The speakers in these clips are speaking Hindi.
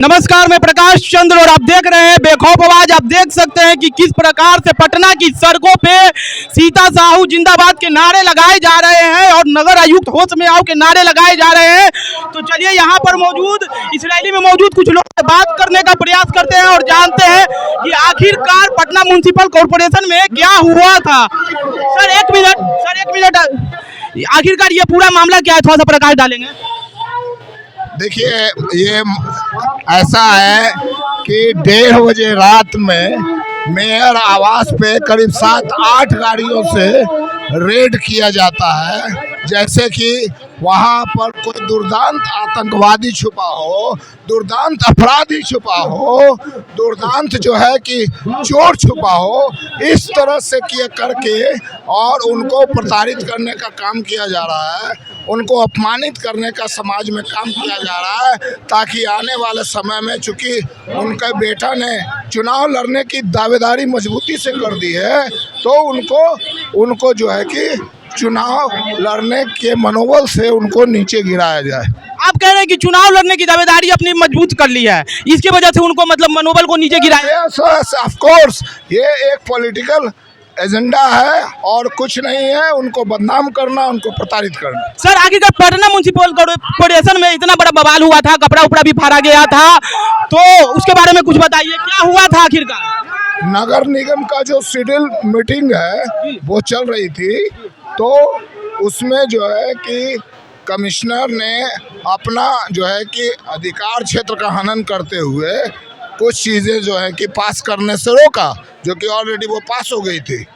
नमस्कार, मैं प्रकाश चंद्र और आप देख रहे हैं बेखौफ आवाज। आप देख सकते हैं कि किस प्रकार से पटना की सड़कों पे सीता साहू जिंदाबाद के नारे लगाए जा रहे हैं और नगर आयुक्त होश में आओ के नारे लगाए जा रहे हैं। तो चलिए यहाँ पर मौजूद इस रैली में मौजूद कुछ लोग से बात करने का प्रयास करते हैं और जानते हैं कि आखिरकार पटना म्युनिसिपल कॉर्पोरेशन में क्या हुआ था। सर एक मिनट, आखिरकार ये पूरा मामला क्या है, थोड़ा सा प्रकाश डालेंगे। देखिए, ये ऐसा है कि 1:30 बजे रात में मेयर आवास पे करीब 7-8 गाड़ियों से रेड किया जाता है, जैसे कि वहाँ पर कोई दुर्दांत आतंकवादी छुपा हो, दुर्दांत अपराधी छुपा हो, दुर्दांत जो है कि चोर छुपा हो। इस तरह से किए करके और उनको प्रताड़ित करने का काम किया जा रहा है, उनको अपमानित करने का समाज में काम किया जा रहा है, ताकि आने वाले समय में, चूँकि उनके बेटा ने चुनाव लड़ने की दावेदारी मजबूती से कर दी है, तो उनको जो है कि चुनाव लड़ने के मनोबल से उनको नीचे गिराया जाए। आप कह रहे हैं कि चुनाव लड़ने की दावेदारी अपनी मजबूत कर ली है, इसकी वजह से उनको मतलब मनोबल को नीचे गिराया। यस, ऑफ कोर्स, ये एक पॉलिटिकल एजेंडा है और कुछ नहीं है। उनको बदनाम करना, उनको प्रताड़ित करना। सर आखिरकार पटना म्युनिसिपल कॉर्पोरेशन में इतना बड़ा बवाल हुआ था, कपड़ा उपड़ा भी फाड़ा गया था, तो उसके बारे में कुछ बताइए, क्या हुआ था आखिरकार। नगर निगम का जो शेड्यूल मीटिंग है वो चल रही थी, तो उसमें जो है कि कमिश्नर ने अपना जो है कि अधिकार क्षेत्र का हनन करते हुए कुछ चीज़ें जो है कि पास करने से रोका, जो कि ऑलरेडी वो पास हो गई थी।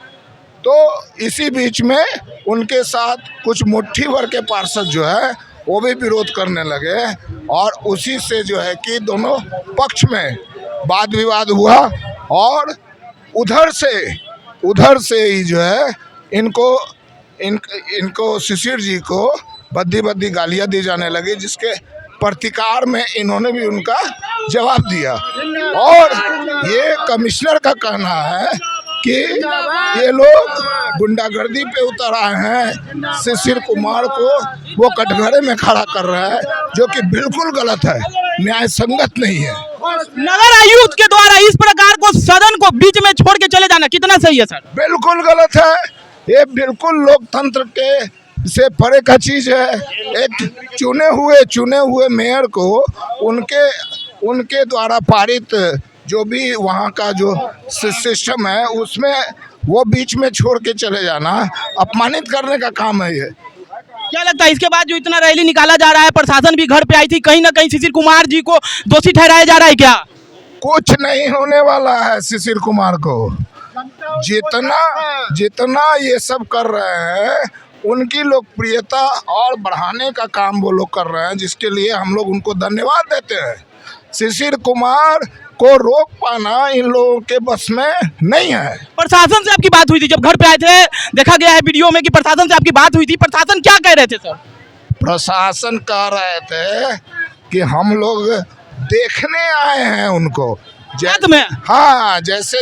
तो इसी बीच में उनके साथ कुछ मुट्ठी भर के पार्षद जो है वो भी विरोध करने लगे और उसी से जो है कि दोनों पक्ष में वाद विवाद हुआ और उधर से ही जो है इनको शिशिर जी को बद्दी गालियां दी जाने लगी, जिसके प्रतिकार में इन्होंने भी उनका जवाब दिया। और ये कमिश्नर का कहना है कि ये लोग गुंडागर्दी पे उतर आए हैं, शिशिर कुमार को वो कटघरे में खड़ा कर रहा है, जो कि बिल्कुल गलत है, न्याय संगत नहीं है। नगर आयुक्त के द्वारा इस प्रकार को सदन को बीच में छोड़ के चले जाना कितना सही है सर। बिल्कुल गलत है, ये बिल्कुल लोकतंत्र के से परे का चीज है। एक चुने हुए मेयर को उनके द्वारा पारित जो भी वहाँ का जो सिस्टम है उसमें वो बीच में छोड़ के चले जाना अपमानित करने का काम है। ये क्या लगता है इसके बाद जो इतना रैली निकाला जा रहा है, प्रशासन भी घर पे आई थी, कहीं ना कहीं शिशिर कुमार जी को दोषी ठहराया जा रहा है क्या। कुछ नहीं होने वाला है शिशिर कुमार को। जितना ये सब कर रहे हैं उनकी लोकप्रियता और बढ़ाने का काम वो लोग कर रहे हैं, जिसके लिए हम लोग उनको धन्यवाद देते हैं। शिशिर कुमार को रोक पाना इन लोगों के बस में नहीं है। प्रशासन से आपकी बात हुई थी जब घर पे आए थे, देखा गया है वीडियो में कि प्रशासन से आपकी बात हुई थी, प्रशासन क्या कह रहे थे सर। प्रशासन कह रहे थे कि हम लोग देखने आए हैं उनको हाँ, जैसे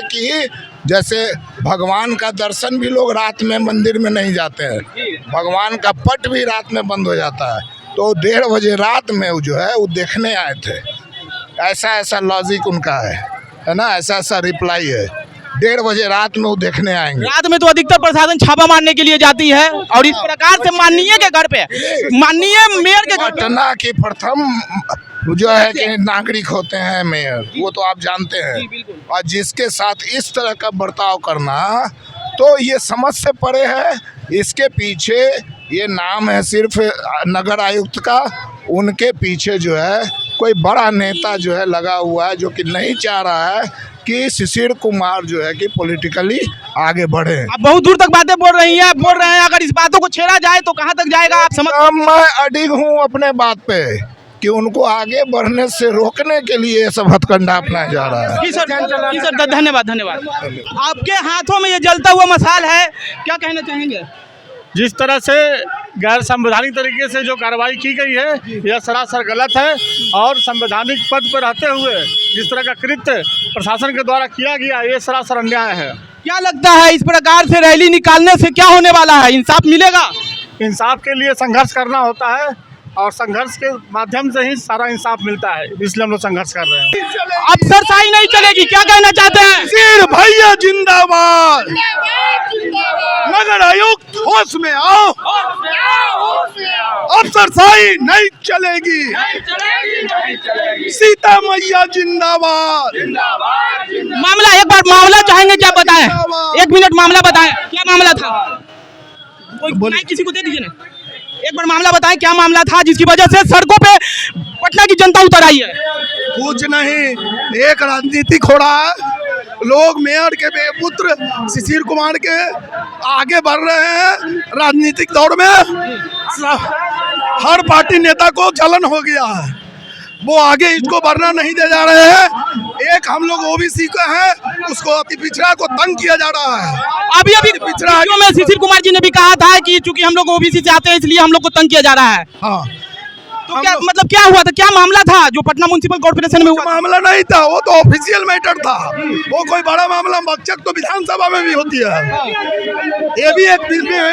भगवान का दर्शन भी लोग रात में मंदिर में नहीं जाते हैं, भगवान का पट भी रात में बंद हो जाता है, तो 1:30 बजे रात में जो है वो देखने आए थे। ऐसा लॉजिक उनका है ना, ऐसा रिप्लाई है। 1:30 बजे रात में वो देखने आएंगे। रात में तो अधिकतर प्रशासन छापा मारने के लिए जाती है और इस प्रकार से माननीय के घर पे, माननीय मेयर के पटना की प्रथम जो है कि नागरिक होते हैं मेयर, वो तो आप जानते हैं, और जिसके साथ इस तरह का बर्ताव करना तो ये समझ से परे है। इसके पीछे ये नाम है सिर्फ नगर आयुक्त का, उनके पीछे जो है कोई बड़ा नेता जो है लगा हुआ है, जो कि नहीं चाह रहा है कि शिशिर कुमार जो है कि पॉलिटिकली आगे बढ़े। आप बहुत दूर तक बातें बोल रहे हैं, अगर इस बातों को छेड़ा जाए तो कहां तक जाएगा आप समझ। मैं अडिग हूं अपने बात पे कि उनको आगे बढ़ने से रोकने के लिए सब हथकंडा अपनाया जा रहा है। जी सर, धन्यवाद। आपके हाथों में ये जलता हुआ मशाल है, क्या कहना चाहेंगे। जिस तरह से गैर संवैधानिक तरीके से जो कार्रवाई की गई है यह सरासर गलत है और संवैधानिक पद पर रहते हुए जिस तरह का कृत्य प्रशासन के द्वारा किया गया ये सरासर अन्याय है। क्या लगता है इस प्रकार से रैली निकालने से क्या होने वाला है, इंसाफ मिलेगा। इंसाफ के लिए संघर्ष करना होता है और संघर्ष के माध्यम से ही सारा इंसाफ मिलता है, इसलिए हम लोग संघर्ष कर रहे हैं। अफसरशाही नहीं चलेगी, क्या कहना चाहते हैं? सिर भैया जिंदाबाद। नगर आयुक्त होश में आओ, अफसरशाही नहीं चलेगी, सीता मैया जिंदाबाद। मामला एक बार मामला चाहेंगे क्या बताएं? 1 मिनट मामला बताएं, क्या मामला था? कोई माइक किसी को दे दीजिए ना, एक बार मामला बताएं, क्या मामला था जिसकी वजह से सड़कों पे पटना की जनता उतर आई है? कुछ नहीं, एक राजनीतिक हो रहा है, लोग मेयर के पुत्र शिशिर कुमार के आगे बढ़ रहे हैं राजनीतिक दौड़ में। हर पार्टी नेता को जलन हो गया है, वो आगे इसको बढ़ना नहीं दे जा रहे हैं। एक हम लोग ओबीसी का है, उसको अति पिछड़ा को तंग किया जा रहा है। अभी पिछड़ा में शिशिर कुमार जी ने भी कहा था कि चूंकि हम लोग ओबीसी से आते हैं इसलिए हम लोग को तंग किया जा रहा है। हाँ, तो क्या मतलब क्या हुआ था, क्या मामला था जो पटना म्युनिसिपल कॉर्पोरेशन में हुआ? मामला नहीं था, वो तो ऑफिशियल मैटर था, वो कोई बड़ा मामला मकसद तो विधानसभा में भी होती है। ये भी एक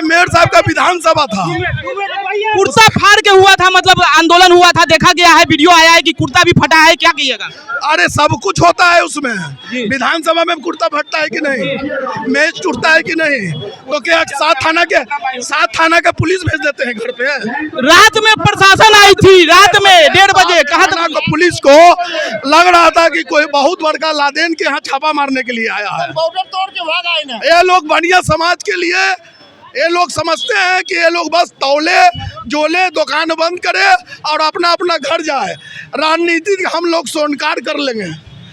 मेयर साहब का विधानसभा था, कुर्ता फाड़ के हुआ था, मतलब आंदोलन हुआ था, देखा गया है, वीडियो आया है कि कुर्ता भी फटा है, क्या कहिएगा? अरे सब कुछ होता है उसमें, विधानसभा में कुर्ता फटता है कि नहीं, मेज टूटता है कि नहीं, तो क्या 7 थाना का पुलिस भेज देते हैं घर पे? रात में प्रशासन आई थी, रात में 1:30 बजे, कहा था को पुलिस को लग रहा था कि कोई बहुत बड़का लादेन के यहाँ छापा मारने के लिए आया है। बॉर्डर तोड़ के भाग आए ना। ये लोग बढ़िया समाज के लिए, ये लोग समझते हैं कि ये लोग बस तौले जोले दुकान बंद करे और अपना अपना घर जाए, राजनीति हम लोग स्वीकार कर लेंगे।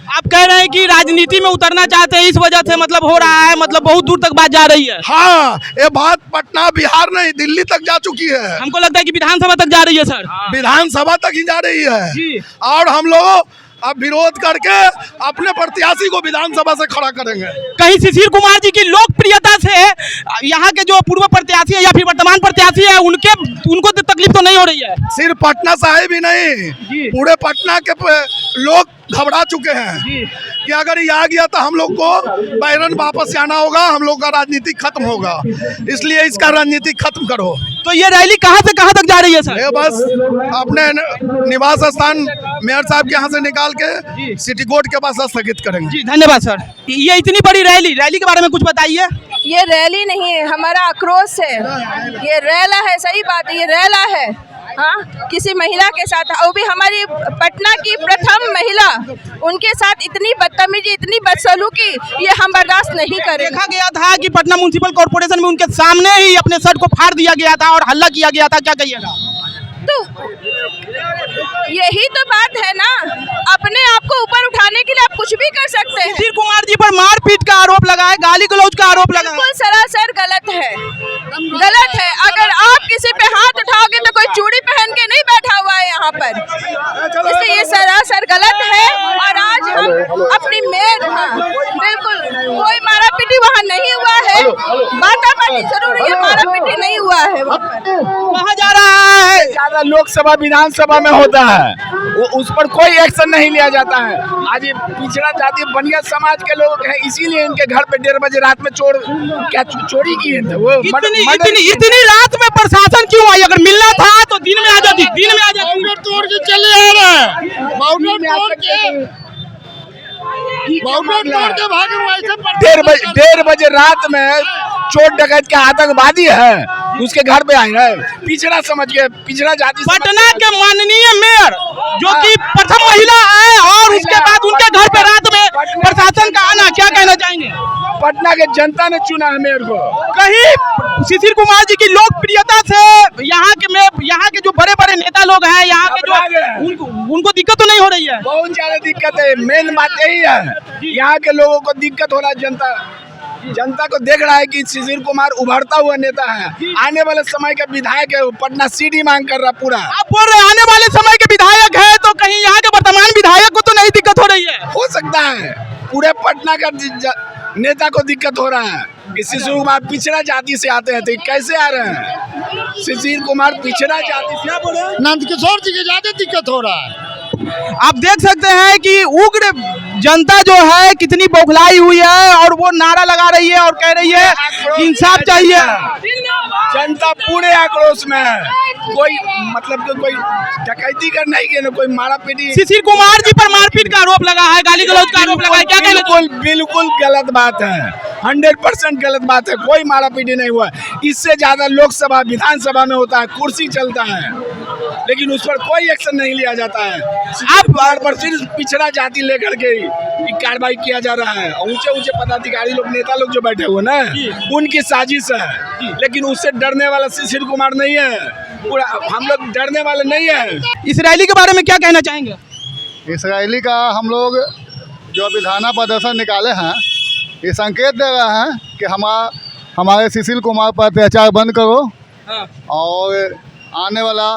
आप कह रहे हैं कि राजनीति में उतरना चाहते हैं, इस वजह से मतलब हो रहा है, मतलब बहुत दूर तक बात जा रही है। हाँ, ये बात पटना बिहार नहीं दिल्ली तक जा चुकी है। हमको लगता है कि विधानसभा तक जा रही है सर। विधानसभा तक ही जा रही है जी। और हम लोग अब विरोध करके अपने प्रत्याशी को विधानसभा से खड़ा करेंगे। कहीं शिशिर कुमार जी की लोकप्रियता से यहाँ के जो पूर्व प्रत्याशी है या फिर वर्तमान प्रत्याशी है उनको तो तकलीफ तो नहीं हो रही है? सिर्फ पटना साहिब ही नहीं, पूरे पटना के लोग घबरा चुके हैं कि अगर ये आ गया तो हम लोग को बैरन वापस आना होगा, हम लोग का राजनीति खत्म होगा, इसलिए इसका राजनीति खत्म करो। तो ये रैली कहाँ से कहाँ तक जा रही है सर? ये बस अपने निवास स्थान मेयर साहब के यहाँ से निकाल के सिटी कोर्ट के पास स्थगित करेंगे। जी धन्यवाद सर। ये इतनी बड़ी रैली के बारे में कुछ बताइए। ये रैली नहीं है, हमारा आक्रोश है, ये रैला है, सही बात है, ये रैला है। हाँ, किसी महिला के साथ, वो भी हमारी पटना की प्रथम महिला, उनके साथ इतनी बदतमीजी, इतनी बदसलूकी, ये हम बर्दाश्त नहीं करें। देखा गया था कि पटना म्युनिसिपल कॉर्पोरेशन में उनके सामने ही अपने शर्ट को फाड़ दिया गया था और हल्ला किया गया था, क्या कहिएगा? तो यही तो बात है ना, अपने आप को ऊपर उठाने के लिए आप कुछ भी कर सकते हैं। शिशिर कुमार जी पर मारपीट का आरोप लगा है, गाली गलौज का आरोप लगा है। बिल्कुल सरासर गलत है, गलत है। अगर आप किसी पे हाथ उठाओगे तो कोई चूड़ी पहन के नहीं बैठा हुआ है यहाँ पर, इसलिए ये सरासर गलत है। और आज हम अपनी मेयर, हाँ बिल्कुल, कोई मारा पीटी वहाँ नहीं हुआ है, बात जरूर है, मारा पीटी नहीं हुआ है वहाँ पर। कहा जा रहा है ज्यादा लोकसभा विधानसभा में होता है, वो उस पर कोई एक्शन नहीं लिया जाता है। आज ये पिछड़ा जाति बनिया समाज के लोग हैं, इसीलिए इनके घर पे 1:30 बजे रात में चोरी की है। वो इतनी रात में प्रशासन क्यों आई? अगर मिलना था तो दिन में आ जाती, दिन में आ जाती। तोड़ के चले आ रहे हैं, बाउंड्री तोड़ के भागे। 1:30 बजे रात में चोर डकैत के आतंकवादी है, उसके घर पे आए हैं, पिछड़ा समझ के, पिछड़ा जाति। पटना के माननीय मेयर जो कि प्रथम महिला है और उसके बाद उनके घर पे रात में प्रशासन का आना, क्या कहना चाहेंगे? पटना के जनता ने चुना है मेयर को। कहीं शिशिर कुमार जी की लोकप्रियता से यहाँ के जो बड़े बड़े नेता लोग हैं, यहाँ के जो उनको दिक्कत तो नहीं हो रही है? बहुत ज्यादा दिक्कत है, मेन बात यही है, यहाँ के लोगों को दिक्कत हो रहा है। जनता को देख रहा है कि शिशिर कुमार उभरता हुआ नेता है, आने वाले समय के विधायक है, पटना सीडी मांग कर रहा पूरा। आप बोल रहे आने वाले समय के विधायक है, तो कहीं यहाँ के वर्तमान विधायक को तो नहीं दिक्कत हो रही है? हो सकता है, पूरे पटना का नेता को दिक्कत हो रहा है कि शिशिर कुमार पिछड़ा जाति से आते हैं, तो कैसे आ रहे हैं? शिशिर कुमार पिछड़ा जाति से, नंदकिशोर जी की ज्यादा दिक्कत हो रहा है। आप देख सकते हैं कि उग्र जनता जो है कितनी बौखलाई हुई है और वो नारा लगा रही है और कह रही है कि इंसाफ चाहिए। जनता पूरे आक्रोश में है। कोई मतलब कि कोई डकैती करना ही ना कोई मारा पीटी। शिशिर कुमार जी पर मारपीट का आरोप लगा है, गाली गलौज का आरोप लगा है, क्या कहना? बिल्कुल बिल्कुल गलत बात है, 100% गलत बात है। कोई मारा पीटी नहीं हुआ। इससे ज्यादा लोकसभा विधानसभा में होता है, कुर्सी चलता है, लेकिन उस पर कोई एक्शन नहीं लिया जाता है। आप बार पर सिर्फ पिछड़ा जाति लेकर के कार्रवाई किया जा रहा है। ऊंचे ऊंचे पदाधिकारी लोग, नेता लोग जो बैठे हुए ना, उनकी साजिश है, लेकिन उससे डरने वाला शिशिर कुमार नहीं है। पूरा हम लोग डरने वाले नहीं है। इस रैली के बारे में क्या कहना चाहेंगे? इस रैली का हम लोग जो अभी धरना प्रदर्शन निकाले हैं, ये संकेत दे रहे हैं कि हमारे शिशिर कुमार पर अत्याचार बंद करो। और आने वाला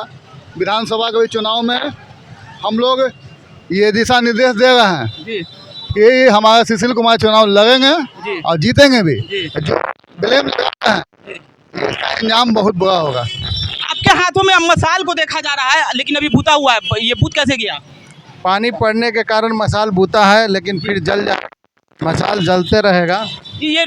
विधानसभा के चुनाव में हम लोग ये दिशा निर्देश दे रहे हैं कि हमारा शिशिर कुमार चुनाव लड़ेंगे और जीतेंगे भी। जो ब्लेम लगाते हैं इसका अंजाम बहुत बुरा होगा। आपके हाथों में मसाल को देखा जा रहा है, लेकिन अभी भूता हुआ है, ये भूत कैसे गया? पानी पड़ने के कारण मसाल भूता है, लेकिन फिर जल जाए, मसाल जलते रहेगा। ये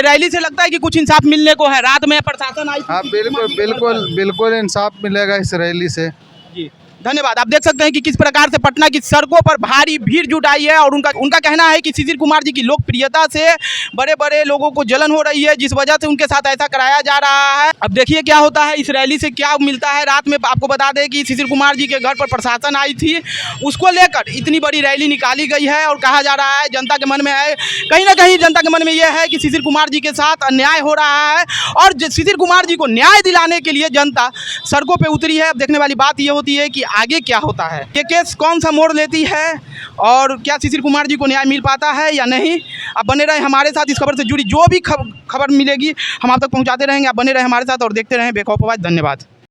रैली से लगता है कि कुछ इंसाफ मिलने को है। रात में प्रशासन आई। हाँ, बिल्कुल इंसाफ मिलेगा इस रैली से। जी धन्यवाद। आप देख सकते हैं कि किस प्रकार से पटना की सड़कों पर भारी भीड़ जुट आई है और उनका कहना है कि शिशिर कुमार जी की लोकप्रियता से बड़े बड़े लोगों को जलन हो रही है, जिस वजह से उनके साथ ऐसा कराया जा रहा है। अब देखिए क्या होता है, इस रैली से क्या मिलता है। रात में आपको बता दें कि शिशिर कुमार जी के घर पर प्रशासन आई थी, उसको लेकर इतनी बड़ी रैली निकाली गई है और कहा जा रहा है, जनता के मन में है, कहीं ना कहीं जनता के मन में यह है कि शिशिर कुमार जी के साथ अन्याय हो रहा है और शिशिर कुमार जी को न्याय दिलाने के लिए जनता सड़कों पर उतरी है। अब देखने वाली बात यह होती है कि आगे क्या होता है, ये केस कौन सा मोड़ लेती है और क्या शिशिर कुमार जी को न्याय मिल पाता है या नहीं। आप बने रहे हमारे साथ, इस खबर से जुड़ी जो भी खबर मिलेगी हम आप तक पहुंचाते रहेंगे। आप बने रहे हमारे साथ और देखते रहें बेखौफ आवाज़। धन्यवाद।